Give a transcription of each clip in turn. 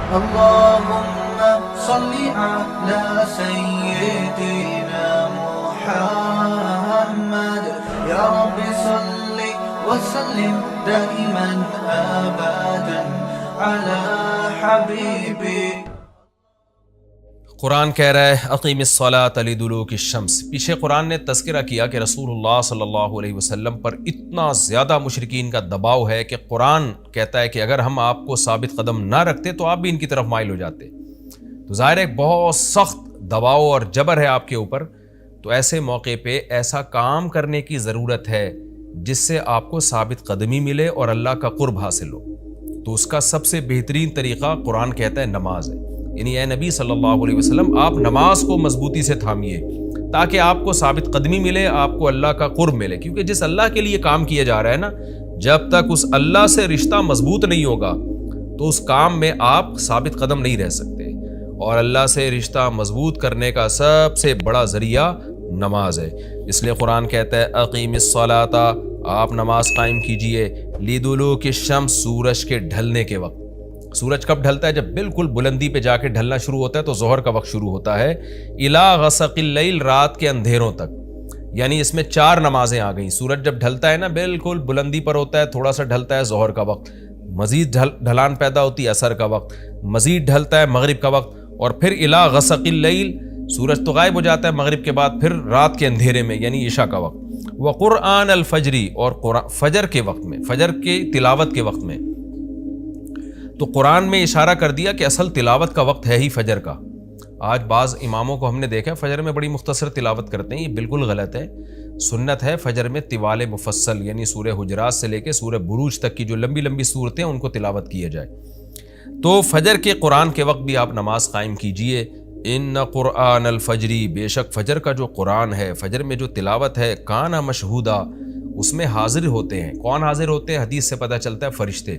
اللهم صل على سيدنا محمد يا رب صل وسلم دائما أبدا على حبيبك. قرآن کہہ رہا ہے اقیم الصلاۃ لدلوک الشمس. پیچھے قرآن نے تذکرہ کیا کہ رسول اللہ صلی اللہ علیہ وسلم پر اتنا زیادہ مشرکین کا دباؤ ہے کہ قرآن کہتا ہے کہ اگر ہم آپ کو ثابت قدم نہ رکھتے تو آپ بھی ان کی طرف مائل ہو جاتے. تو ظاہر ہے بہت سخت دباؤ اور جبر ہے آپ کے اوپر. تو ایسے موقع پہ ایسا کام کرنے کی ضرورت ہے جس سے آپ کو ثابت قدمی ملے اور اللہ کا قرب حاصل ہو. تو اس کا سب سے بہترین طریقہ قرآن کہتا ہے نماز ہے. یعنی اے نبی صلی اللہ علیہ وسلم آپ نماز کو مضبوطی سے تھامیے تاکہ آپ کو ثابت قدمی ملے, آپ کو اللہ کا قرب ملے. کیونکہ جس اللہ کے لیے کام کیا جا رہا ہے نا, جب تک اس اللہ سے رشتہ مضبوط نہیں ہوگا تو اس کام میں آپ ثابت قدم نہیں رہ سکتے. اور اللہ سے رشتہ مضبوط کرنے کا سب سے بڑا ذریعہ نماز ہے. اس لیے قرآن کہتا ہے اقیم الصلاۃ, آپ نماز قائم کیجئے لدلوک الشمس, سورج کے ڈھلنے کے وقت. سورج کب ڈھلتا ہے؟ جب بالکل بلندی پہ جا کے ڈھلنا شروع ہوتا ہے تو ظہر کا وقت شروع ہوتا ہے. الی غسق اللیل, رات کے اندھیروں تک. یعنی اس میں 4 نمازیں آ گئیں. سورج جب ڈھلتا ہے نا بالکل بلندی پر ہوتا ہے, تھوڑا سا ڈھلتا ہے ظہر کا وقت, مزید ڈھلان پیدا ہوتی ہے عصر کا وقت, مزید ڈھلتا ہے مغرب کا وقت, اور پھر الی غسق اللیل, سورج تو غائب ہو جاتا ہے مغرب کے بعد, پھر رات کے اندھیرے میں یعنی عشاء کا وقت. وقرآن الفجر, اور فجر کے وقت میں, فجر کی تلاوت کے وقت میں. تو قرآن میں اشارہ کر دیا کہ اصل تلاوت کا وقت ہے ہی فجر کا. آج بعض اماموں کو ہم نے دیکھا فجر میں بڑی مختصر تلاوت کرتے ہیں, یہ بالکل غلط ہے. سنت ہے فجر میں طوال مفصل یعنی سورہ حجرات سے لے کے سورہ بروج تک کی جو لمبی لمبی صورتیں ان کو تلاوت کیا جائے. تو فجر کے قرآن کے وقت بھی آپ نماز قائم کیجئے. ان قرآن الفجر, بے شک فجر کا جو قرآن ہے, فجر میں جو تلاوت ہے, کان مشہودا, اس میں حاضر ہوتے ہیں. کون حاضر ہوتے ہیں؟ حدیث سے پتہ چلتا ہے فرشتے.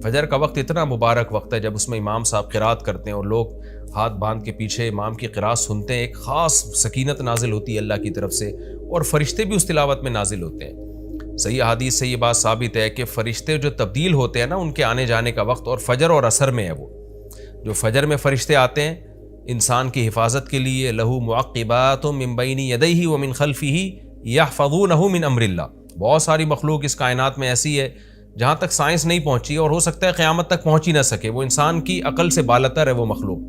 فجر کا وقت اتنا مبارک وقت ہے جب اس میں امام صاحب قرات کرتے ہیں اور لوگ ہاتھ باندھ کے پیچھے امام کی قرات سنتے ہیں. ایک خاص سکینت نازل ہوتی ہے اللہ کی طرف سے, اور فرشتے بھی اس تلاوت میں نازل ہوتے ہیں. صحیح حدیث سے یہ بات ثابت ہے کہ فرشتے جو تبدیل ہوتے ہیں نا ان کے آنے جانے کا وقت اور فجر اور عصر میں ہے. وہ جو فجر میں فرشتے آتے ہیں انسان کی حفاظت کے لیے, لہو معقبات من بین یدیہ ومن خلفہ یحفظونہ من امر اللہ. بہت ساری مخلوق اس کائنات میں ایسی ہے جہاں تک سائنس نہیں پہنچی اور ہو سکتا ہے قیامت تک پہنچ ہی نہ سکے. وہ انسان کی عقل سے بالاتر ہے وہ مخلوق,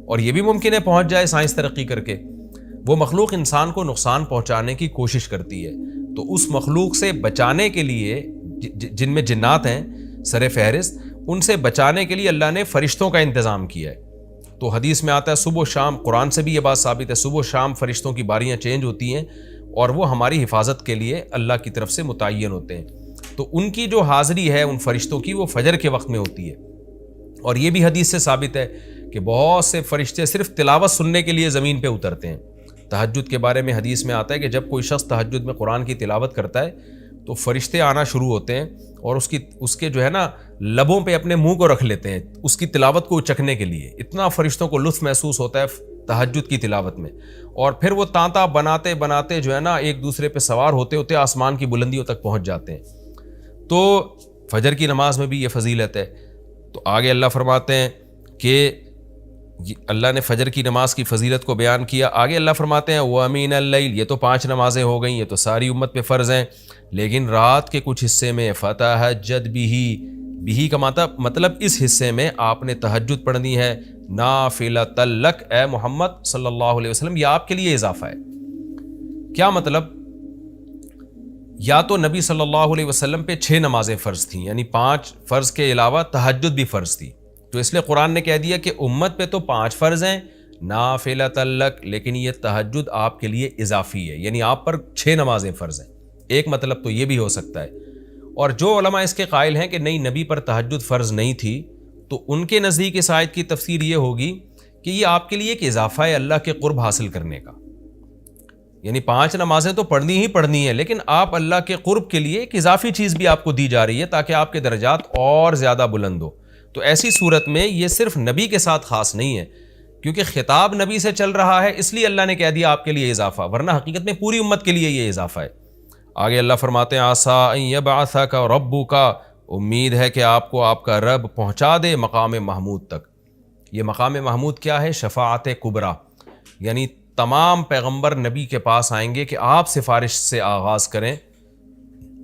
اور یہ بھی ممکن ہے پہنچ جائے سائنس ترقی کر کے. وہ مخلوق انسان کو نقصان پہنچانے کی کوشش کرتی ہے. تو اس مخلوق سے بچانے کے لیے جن میں جنات ہیں سر فہرست, ان سے بچانے کے لیے اللہ نے فرشتوں کا انتظام کیا ہے. تو حدیث میں آتا ہے صبح و شام, قرآن سے بھی یہ بات ثابت ہے, صبح و شام فرشتوں کی باریاں چینج ہوتی ہیں اور وہ ہماری حفاظت کے لیے اللہ کی طرف سے متعین ہوتے ہیں. تو ان کی جو حاضری ہے ان فرشتوں کی وہ فجر کے وقت میں ہوتی ہے. اور یہ بھی حدیث سے ثابت ہے کہ بہت سے فرشتے صرف تلاوت سننے کے لیے زمین پہ اترتے ہیں. تہجد کے بارے میں حدیث میں آتا ہے کہ جب کوئی شخص تہجد میں قرآن کی تلاوت کرتا ہے تو فرشتے آنا شروع ہوتے ہیں اور اس کے جو ہے نا لبوں پہ اپنے منہ کو رکھ لیتے ہیں اس کی تلاوت کو چکھنے کے لیے. اتنا فرشتوں کو لطف محسوس ہوتا ہے تہجد کی تلاوت میں. اور پھر وہ تانتا بناتے بناتے جو ہے نا ایک دوسرے پہ سوار ہوتے ہوتے آسمان کی بلندیوں تک پہنچ جاتے ہیں. تو فجر کی نماز میں بھی یہ فضیلت ہے. تو آگے اللہ فرماتے ہیں کہ اللہ نے فجر کی نماز کی فضیلت کو بیان کیا. آگے اللہ فرماتے ہیں وَمِنَ اللَّيْلِ, یہ تو 5 نمازیں ہو گئیں, یہ تو ساری امت پہ فرض ہیں, لیکن رات کے کچھ حصے میں فَتَہَجَّدْ بِهِ, بِهِ کا مطلب اس حصے میں آپ نے تہجد پڑھنی ہے, نافلۃ لک, اے محمد صلی اللہ علیہ وسلم یہ آپ کے لیے اضافہ ہے. کیا مطلب؟ یا تو نبی صلی اللہ علیہ وسلم پہ 6 نمازیں فرض تھیں, یعنی 5 فرض کے علاوہ تہجد بھی فرض تھی. تو اس لیے قرآن نے کہہ دیا کہ امت پہ تو 5 فرض ہیں نافلۃ لک, لیکن یہ تہجد آپ کے لیے اضافی ہے, یعنی آپ پر 6 نمازیں فرض ہیں. ایک مطلب تو یہ بھی ہو سکتا ہے. اور جو علماء اس کے قائل ہیں کہ نہیں نبی پر تہجد فرض نہیں تھی, تو ان کے نزدیک اس آیت کی تفسیر یہ ہوگی کہ یہ آپ کے لیے ایک اضافہ ہے اللہ کے قرب حاصل کرنے کا. یعنی 5 نمازیں تو پڑھنی ہی پڑھنی ہے, لیکن آپ اللہ کے قرب کے لیے ایک اضافی چیز بھی آپ کو دی جا رہی ہے تاکہ آپ کے درجات اور زیادہ بلند ہو. تو ایسی صورت میں یہ صرف نبی کے ساتھ خاص نہیں ہے, کیونکہ خطاب نبی سے چل رہا ہے اس لیے اللہ نے کہہ دیا آپ کے لیے اضافہ, ورنہ حقیقت میں پوری امت کے لیے یہ اضافہ ہے. آگے اللہ فرماتے ہیں عسیٰ ان یبعثک ربک, امید ہے کہ آپ کو آپ کا رب پہنچا دے مقام محمود تک. یہ مقام محمود کیا ہے؟ شفاعت کبریٰ، یعنی تمام پیغمبر نبی کے پاس آئیں گے کہ آپ سفارش سے آغاز کریں،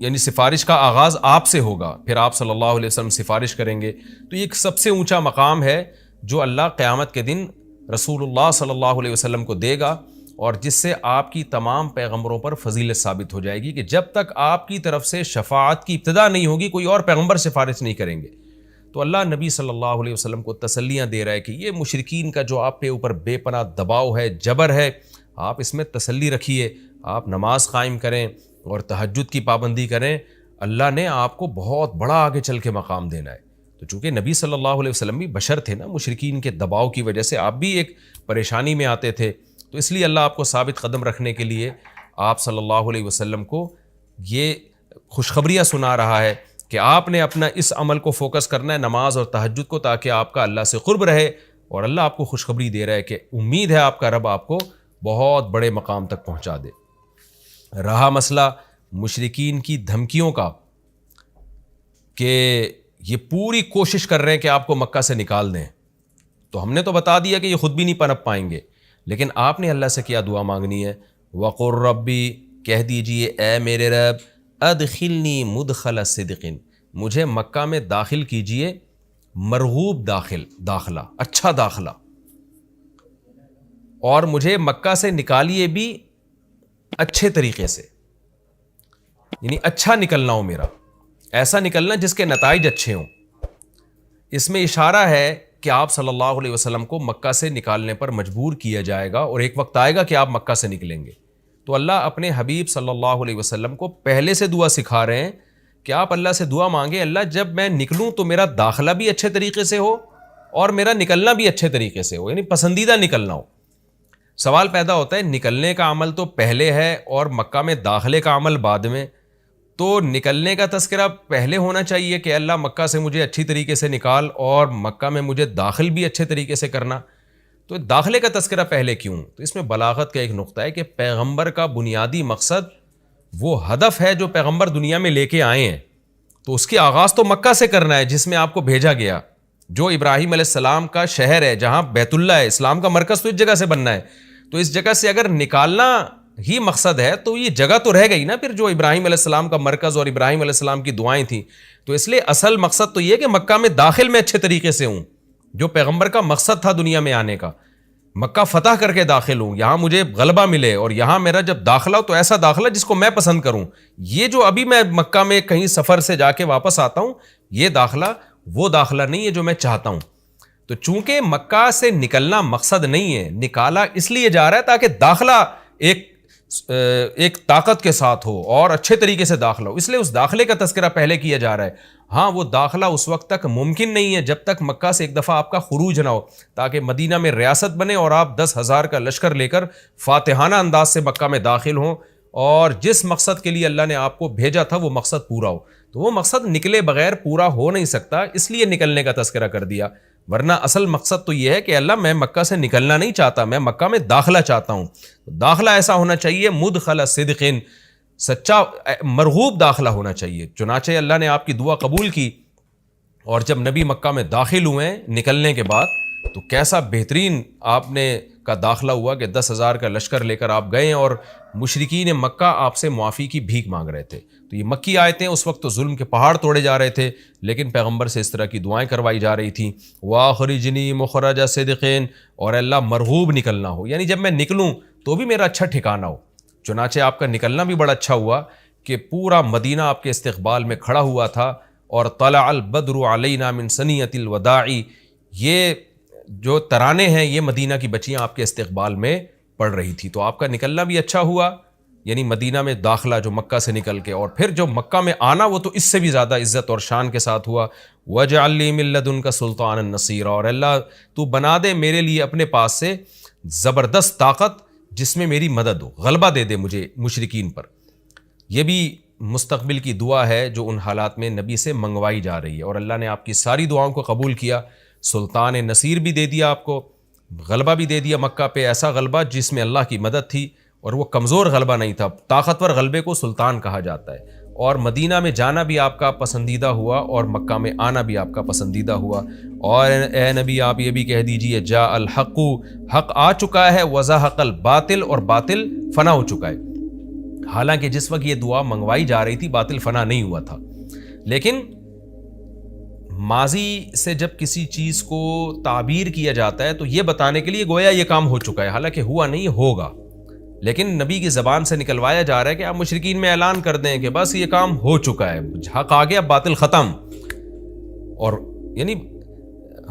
یعنی سفارش کا آغاز آپ سے ہوگا، پھر آپ صلی اللہ علیہ وسلم سفارش کریں گے۔ تو یہ ایک سب سے اونچا مقام ہے جو اللہ قیامت کے دن رسول اللہ صلی اللہ علیہ وسلم کو دے گا، اور جس سے آپ کی تمام پیغمبروں پر فضیلت ثابت ہو جائے گی کہ جب تک آپ کی طرف سے شفاعت کی ابتدا نہیں ہوگی کوئی اور پیغمبر سفارش نہیں کریں گے۔ تو اللہ نبی صلی اللہ علیہ وسلم کو تسلیاں دے رہا ہے کہ یہ مشرکین کا جو آپ کے اوپر بے پناہ دباؤ ہے، جبر ہے، آپ اس میں تسلی رکھیے، آپ نماز قائم کریں اور تہجد کی پابندی کریں، اللہ نے آپ کو بہت بڑا آگے چل کے مقام دینا ہے۔ تو چونکہ نبی صلی اللہ علیہ وسلم بھی بشر تھے نا، مشرکین کے دباؤ کی وجہ سے آپ بھی ایک پریشانی میں آتے تھے، تو اس لیے اللہ آپ کو ثابت قدم رکھنے کے لیے آپ صلی اللہ علیہ وسلم کو یہ خوشخبریاں سنا رہا ہے کہ آپ نے اپنا اس عمل کو فوکس کرنا ہے، نماز اور تہجد کو، تاکہ آپ کا اللہ سے قرب رہے، اور اللہ آپ کو خوشخبری دے رہا ہے کہ امید ہے آپ کا رب آپ کو بہت بڑے مقام تک پہنچا دے۔ رہا مسئلہ مشرکین کی دھمکیوں کا کہ یہ پوری کوشش کر رہے ہیں کہ آپ کو مکہ سے نکال دیں، تو ہم نے تو بتا دیا کہ یہ خود بھی نہیں پنپ پائیں گے، لیکن آپ نے اللہ سے کیا دعا مانگنی ہے؟ وَقُلْ رَبِّ، کہہ دیجئے اے میرے رب، ادخلنی مدخل صدق، مجھے مکہ میں داخل کیجئے مرغوب داخلہ، اچھا داخلہ، اور مجھے مکہ سے نکالیے بھی اچھے طریقے سے، یعنی اچھا نکلنا ہو میرا، ایسا نکلنا جس کے نتائج اچھے ہوں۔ اس میں اشارہ ہے کہ آپ صلی اللہ علیہ وسلم کو مکہ سے نکالنے پر مجبور کیا جائے گا، اور ایک وقت آئے گا کہ آپ مکہ سے نکلیں گے۔ تو اللہ اپنے حبیب صلی اللہ علیہ وسلم کو پہلے سے دعا سکھا رہے ہیں کہ آپ اللہ سے دعا مانگیں، اللہ جب میں نکلوں تو میرا داخلہ بھی اچھے طریقے سے ہو اور میرا نکلنا بھی اچھے طریقے سے ہو، یعنی پسندیدہ نکلنا ہو۔ سوال پیدا ہوتا ہے نکلنے کا عمل تو پہلے ہے اور مکہ میں داخلے کا عمل بعد میں، تو نکلنے کا تذکرہ پہلے ہونا چاہیے کہ اللہ مکہ سے مجھے اچھی طریقے سے نکال، اور مکہ میں مجھے داخل بھی اچھے طریقے سے کرنا، تو داخلے کا تذکرہ پہلے کیوں؟ تو اس میں بلاغت کا ایک نقطہ ہے کہ پیغمبر کا بنیادی مقصد وہ ہدف ہے جو پیغمبر دنیا میں لے کے آئے ہیں، تو اس کی آغاز تو مکہ سے کرنا ہے جس میں آپ کو بھیجا گیا، جو ابراہیم علیہ السلام کا شہر ہے، جہاں بیت اللہ ہے، اسلام کا مرکز تو اس جگہ سے بننا ہے۔ تو اس جگہ سے اگر نکالنا ہی مقصد ہے تو یہ جگہ تو رہ گئی نا پھر جو ابراہیم علیہ السلام کا مرکز اور ابراہیم علیہ السلام کی دعائیں تھیں، تو اس لیے اصل مقصد تو یہ کہ مکہ میں داخل میں اچھے طریقے سے ہوں، جو پیغمبر کا مقصد تھا دنیا میں آنے کا، مکہ فتح کر کے داخل ہوں، یہاں مجھے غلبہ ملے، اور یہاں میرا جب داخلہ ہو تو ایسا داخلہ جس کو میں پسند کروں۔ یہ جو ابھی میں مکہ میں کہیں سفر سے جا کے واپس آتا ہوں، یہ داخلہ وہ داخلہ نہیں ہے جو میں چاہتا ہوں۔ تو چونکہ مکہ سے نکلنا مقصد نہیں ہے، نکالا اس لیے جا رہا ہے تاکہ داخلہ ایک طاقت کے ساتھ ہو اور اچھے طریقے سے داخلہ ہو، اس لیے اس داخلے کا تذکرہ پہلے کیا جا رہا ہے۔ ہاں وہ داخلہ اس وقت تک ممکن نہیں ہے جب تک مکہ سے ایک دفعہ آپ کا خروج نہ ہو، تاکہ مدینہ میں ریاست بنے اور آپ 10,000 کا لشکر لے کر فاتحانہ انداز سے مکہ میں داخل ہوں، اور جس مقصد کے لیے اللہ نے آپ کو بھیجا تھا وہ مقصد پورا ہو۔ تو وہ مقصد نکلے بغیر پورا ہو نہیں سکتا، اس لیے نکلنے کا تذکرہ کر دیا، ورنہ اصل مقصد تو یہ ہے کہ اللہ میں مکہ سے نکلنا نہیں چاہتا، میں مکہ میں داخلہ چاہتا ہوں۔ داخلہ ایسا ہونا چاہیے مدخل صدق، سچا مرغوب داخلہ ہونا چاہیے۔ چنانچہ اللہ نے آپ کی دعا قبول کی، اور جب نبی مکہ میں داخل ہوئے نکلنے کے بعد تو کیسا بہترین آپ نے کا داخلہ ہوا کہ 10,000 کا لشکر لے کر آپ گئے، اور مشرکین مکہ آپ سے معافی کی بھیک مانگ رہے تھے۔ تو یہ مکی آیتیں اس وقت تو ظلم کے پہاڑ توڑے جا رہے تھے، لیکن پیغمبر سے اس طرح کی دعائیں کروائی جا رہی تھیں، وَأَخْرِجْنِي مُخْرَجَ صِدْقٍ، اور اللہ مرغوب نکلنا ہو، یعنی جب میں نکلوں تو بھی میرا اچھا ٹھکانہ ہو۔ چنانچہ آپ کا نکلنا بھی بڑا اچھا ہوا کہ پورا مدینہ آپ کے استقبال میں کھڑا ہوا تھا، اور طلع البدر علینا من ثنیۃ الوداع، یہ جو ترانے ہیں یہ مدینہ کی بچیاں آپ کے استقبال میں پڑھ رہی تھی۔ تو آپ کا نکلنا بھی اچھا ہوا، یعنی مدینہ میں داخلہ جو مکہ سے نکل کے، اور پھر جو مکہ میں آنا وہ تو اس سے بھی زیادہ عزت اور شان کے ساتھ ہوا۔ وَاجْعَلْ لِي مِن لَّدُنْكَ سُلْطَانًا نَصِيرًا، اور اللہ تو بنا دے میرے لیے اپنے پاس سے زبردست طاقت جس میں میری مدد ہو، غلبہ دے دے مجھے مشرکین پر۔ یہ بھی مستقبل کی دعا ہے جو ان حالات میں نبی سے منگوائی جا رہی ہے، اور اللہ نے آپ کی ساری دعاؤں کو قبول کیا، سلطان نصیر بھی دے دیا آپ کو، غلبہ بھی دے دیا مکہ پہ، ایسا غلبہ جس میں اللہ کی مدد تھی، اور وہ کمزور غلبہ نہیں تھا، طاقتور غلبے کو سلطان کہا جاتا ہے۔ اور مدینہ میں جانا بھی آپ کا پسندیدہ ہوا اور مکہ میں آنا بھی آپ کا پسندیدہ ہوا. اور اے نبی آپ یہ بھی کہہ دیجئے جاء الحق، حق آ چکا ہے، وزہق الباطل، اور باطل فنا ہو چکا ہے. حالانکہ جس وقت یہ دعا منگوائی جا رہی تھی باطل فنا نہیں ہوا تھا. لیکن ماضی سے جب کسی چیز کو تعبیر کیا جاتا ہے تو یہ بتانے کے لیے گویا یہ کام ہو چکا ہے، حالانکہ ہوا نہیں، ہوگا. لیکن نبی کی زبان سے نکلوایا جا رہا ہے کہ آپ مشرکین میں اعلان کر دیں کہ بس یہ کام ہو چکا ہے، حق آ گیا، باطل ختم. اور یعنی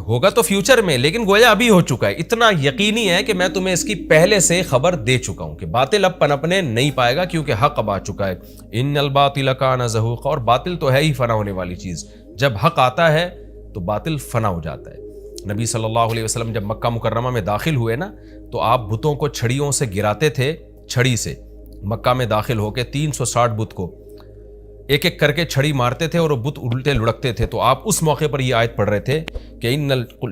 ہوگا تو فیوچر میں، لیکن گویا ابھی ہو چکا ہے. اتنا یقینی ہے کہ میں تمہیں اس کی پہلے سے خبر دے چکا ہوں کہ باطل اب پنپنے نہیں پائے گا کیونکہ حق اب آ چکا ہے. ان الباطل کان زہوقا، اور باطل تو ہے ہی فنا ہونے والی چیز. جب حق آتا ہے تو باطل فنا ہو جاتا ہے. نبی صلی اللہ علیہ وسلم جب مکہ مکرمہ میں داخل ہوئے نا تو آپ بتوں کو چھڑیوں سے گراتے تھے، چھڑی سے. مکہ میں داخل ہو کے 360 بت کو ایک ایک کر کے چھڑی مارتے تھے اور وہ بت الٹے لڑکتے تھے. تو آپ اس موقع پر یہ آیت پڑھ رہے تھے کہ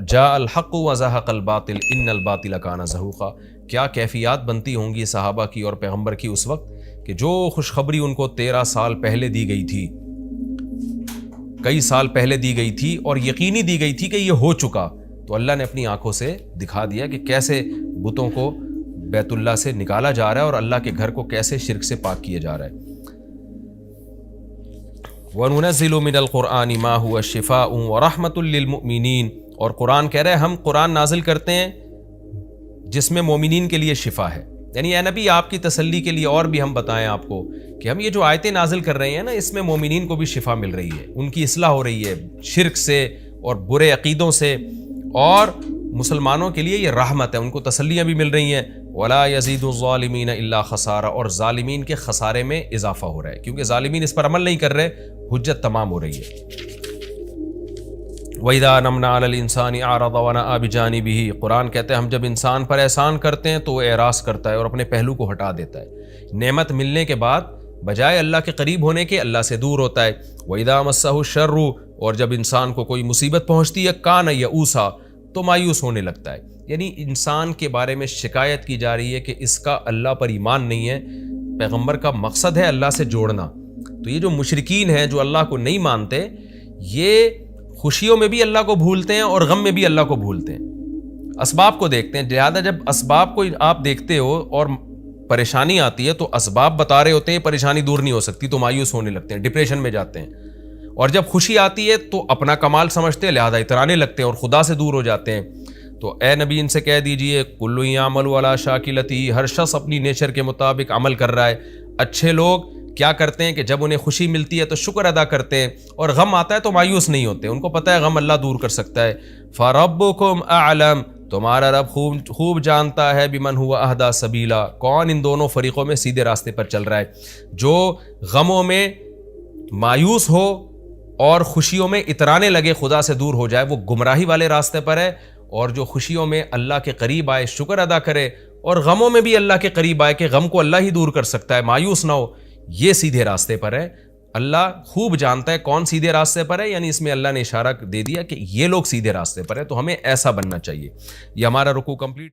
جاء الحق وزہق الباطل ان الباطل کان زہوقا. کیا کیفیات بنتی ہوں گی صحابہ کی اور پیغمبر کی اس وقت کہ جو خوشخبری ان کو 13 سال پہلے دی گئی تھی، کئی سال پہلے دی گئی تھی اور یقینی دی گئی تھی کہ یہ ہو چکا، تو اللہ نے اپنی آنکھوں سے دکھا دیا کہ کیسے بتوں کو بیت اللہ سے نکالا جا رہا ہے اور اللہ کے گھر کو کیسے شرک سے پاک کیا جا رہا ہے. وَنُنَزِّلُ مِنَ الْقُرْآنِ مَا هُوَ شِفَاءٌ وَرَحْمَةٌ لِّلْمُؤْمِنِينَ، اور قرآن کہہ رہے ہیں ہم قرآن نازل کرتے ہیں جس میں مومنین کے لیے شفا ہے. یعنی اے نبی آپ کی تسلی کے لیے اور بھی ہم بتائیں آپ کو کہ ہم یہ جو آیتیں نازل کر رہے ہیں نا اس میں مومنین کو بھی شفا مل رہی ہے، ان کی اصلاح ہو رہی ہے شرک سے اور برے عقیدوں سے، اور مسلمانوں کے لیے یہ رحمت ہے، ان کو تسلیاں بھی مل رہی ہیں. وَلَا يَزِيدُ الظَّالِمِينَ إِلَّا خَسَارًا، اور ظالمین کے خسارے میں اضافہ ہو رہا ہے کیونکہ ظالمین اس پر عمل نہیں کر رہے، حجت تمام ہو رہی ہے. وَإِذَا أَنْعَمْنَا عَلَى الْإِنسَانِ أَعْرَضَ وَنَأَىٰ بِجَانِبِهِ، قرآن کہتے ہیں ہم جب انسان پر احسان کرتے ہیں تو وہ اعراض کرتا ہے اور اپنے پہلو کو ہٹا دیتا ہے. نعمت ملنے کے بعد بجائے اللہ کے قریب ہونے کے اللہ سے دور ہوتا ہے. وَإِذَا مَسَّهُ الشَّرُّ، اور جب انسان کو کوئی مصیبت پہنچتی ہے كَانَ يَئُوسًا، تو مایوس ہونے لگتا ہے. یعنی انسان کے بارے میں شکایت کی جا رہی ہے کہ اس کا اللہ پر ایمان نہیں ہے. پیغمبر کا مقصد ہے اللہ سے جوڑنا. تو یہ جو مشرکین ہیں جو اللہ کو نہیں مانتے، یہ خوشیوں میں بھی اللہ کو بھولتے ہیں اور غم میں بھی اللہ کو بھولتے ہیں، اسباب کو دیکھتے ہیں. لہٰذا جب اسباب کو آپ دیکھتے ہو اور پریشانی آتی ہے تو اسباب بتا رہے ہوتے ہیں پریشانی دور نہیں ہو سکتی، تو مایوس ہونے لگتے ہیں، ڈپریشن میں جاتے ہیں. اور جب خوشی آتی ہے تو اپنا کمال سمجھتے ہیں، لہذا اترانے لگتے ہیں اور خدا سے دور ہو جاتے ہیں. تو اے نبی ان سے کہہ دیجئے کل یعمل علی شاکلتہ، ہر شخص اپنی نیچر کے مطابق عمل کر رہا ہے. اچھے لوگ کیا کرتے ہیں کہ جب انہیں خوشی ملتی ہے تو شکر ادا کرتے ہیں، اور غم آتا ہے تو مایوس نہیں ہوتے، ان کو پتہ ہے غم اللہ دور کر سکتا ہے. فَرَبُّكُمْ أَعْلَمُ، تمہارا رب خوب جانتا ہے بِمَنْ هُوَ أَهْدَىٰ سَبِيلًا، کون ان دونوں فریقوں میں سیدھے راستے پر چل رہا ہے. جو غموں میں مایوس ہو اور خوشیوں میں اترانے لگے، خدا سے دور ہو جائے، وہ گمراہی والے راستے پر ہے. اور جو خوشیوں میں اللہ کے قریب آئے، شکر ادا کرے، اور غموں میں بھی اللہ کے قریب آئے کہ غم کو اللہ ہی دور کر سکتا ہے، مایوس نہ ہو، یہ سیدھے راستے پر ہے. اللہ خوب جانتا ہے کون سیدھے راستے پر ہے، یعنی اس میں اللہ نے اشارہ دے دیا کہ یہ لوگ سیدھے راستے پر ہے، تو ہمیں ایسا بننا چاہیے. یہ ہمارا رکوع کمپلیٹ.